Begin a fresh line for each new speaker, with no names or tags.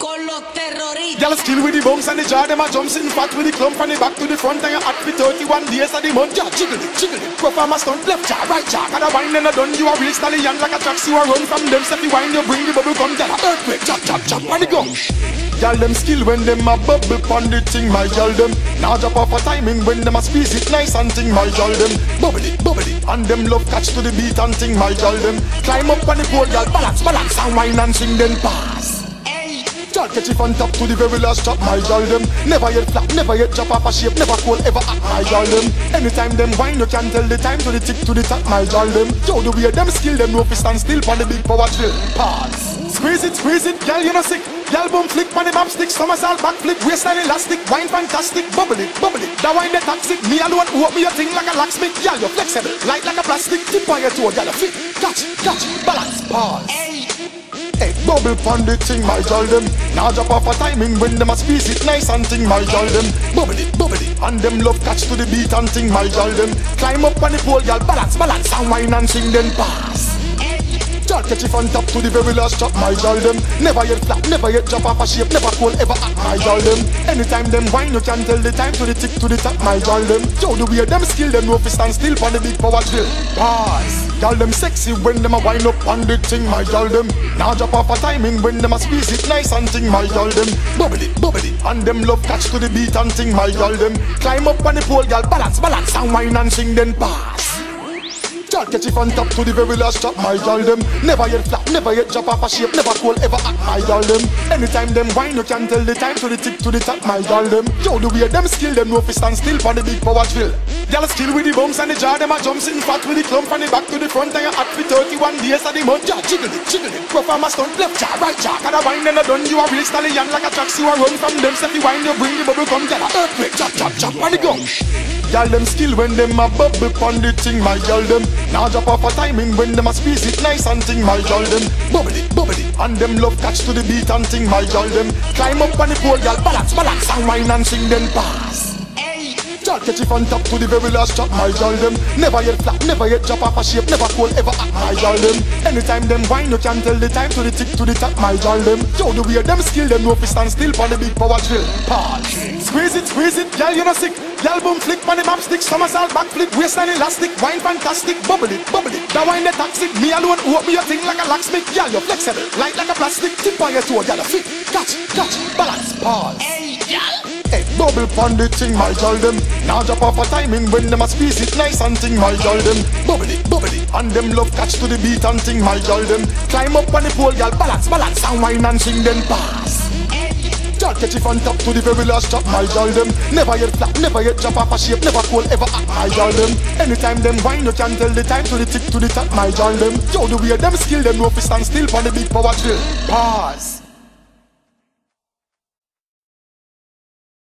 con los terroristas.
Gyal skill with the bounce and the jar, them a jump sitting fat with the clump from the back to the front and you hot for 31 days of the month. Yeah, jiggle it, jiggle it. Go from a stunt, left jaw, right jaw. And a wine and a done, you a real stallion like a tracks. You a run from them, set the wine, you bring the bubble come. Gyal a earthquake, chop, chop, chop, and the gun. Gyal them skill when them a bubble pon the thing, my gyal them. Now drop off a timing when them a squeeze it nice and thing, my gyal them. Bubble it, and them love catch to the beat and thing, my gyal them. Climb up on the pole, gyal, balance, balance, and wine and sing, then pass. Gyal catch it on top to the very last drop, my gyal them. Never yet flat, never yet drop off a shape, never cold, ever act, my gyal them. Anytime them wine, you can tell the time to the tick to the top, my gyal them. Yo, the way them skill, them no fi stand still pon the big power drill. Pass. Squeeze it, gyal, you know sick. Gyal boom flick pon the map stick, somersault back flip, waistline elastic, wine fantastic, bubble it. That wine the toxic, me alone walk me a thing like a locksmith. Gyal, you flexible, light like a plastic, tip on your toe, gyal, you fit, catch, balance, pause. Hey, bubble pon the thing, my gyal them. Now drop off a timing when them a squeeze it nice and thing, my gyal them. Bubble it, and them love catch to the beat and thing, my gyal them. Climb up on the pole, gyal, balance, and wine and sing, then pass. Gyal catch it on top to the very last drop, my gyal them. Never yet flat, never yet drop off a shape, never cold, ever act, my gyal them. Anytime them wine, you can tell the time to the tick to the top, my gyal them. Yo, the way them skill, them no fi stand still pon the big power drill. Pass. Gyal them sexy when them a wine up on the thing, my gyal them. Now drop off a timing when them a squeeze it nice and thing, my gyal them. Bubble it, and them love catch to the beat and thing, my gyal them. Climb up on the pole, gyal, balance, and wine and sing, then pass. Gyal catch it on top to the very last drop, my gyal them. Never yet flat, never yet drop off a shape, never cold, ever act, my gyal them. Anytime them wine, you can tell the time to the tick to the top, my gyal them. Yo, the way them skill, them no fi stand still pon the big power drill. Gyal skill with the bumps and the jar, them a jump sitting fat with the clump from the back to the front and you hot for 31 days of the month. Yeah, jiggle it. Go from a stunt, left jaw, right jaw. And a wine and a done, you a real stallion like a tracks. You a run from them, set the wine, you bring the bubble come. Gyal a earthquake, chop, and the gun. Gyal them skill when them a bubble pon the thing, my gyal them. Now drop off a timing when them a squeeze it nice and thing, my gyal them. Bubble it, and them love catch to the beat and thing, my gyal them. Climb up on the pole, gyal, balance, and wine and sing, then pass. Gyal catch it on top to the very last drop, my gyal them. Never yet flat, never yet drop off a shape, never cold, ever act, my gyal them. Anytime them wine, you can tell the time to the tick to the top, my gyal them. Yo, the way them skill, them no fi stand still pon the big power drill. Pause. Squeeze it, gyal, you know sick. Gyal boom flick pon the map stick, somersault back flip, waistline elastic, wine fantastic, bubble it. That wine the toxic, me alone walk me a thing like a locksmith. Gyal, you flexible, light like a plastic, tip on your toe, gyal, you fit, catch, balance, pause.
Hey, gyal.
Hey, bubble pon the thing, my gyal them. Now drop off a timing when them a squeeze it nice and thing, my gyal them. Bubble it, and them love catch to the beat and thing, my gyal them. Climb up on the pole, gyal, balance, and wine and sing, then pass. Gyal catch it on top to the very last drop, my gyal them. Never yet flat, never yet drop off a shape, never cold, ever act, my gyal them. Anytime them wine, you can tell the time to the tick to the top, my gyal them. Yo, the way them skill, them no fi stand still pon the big power drill. Pass.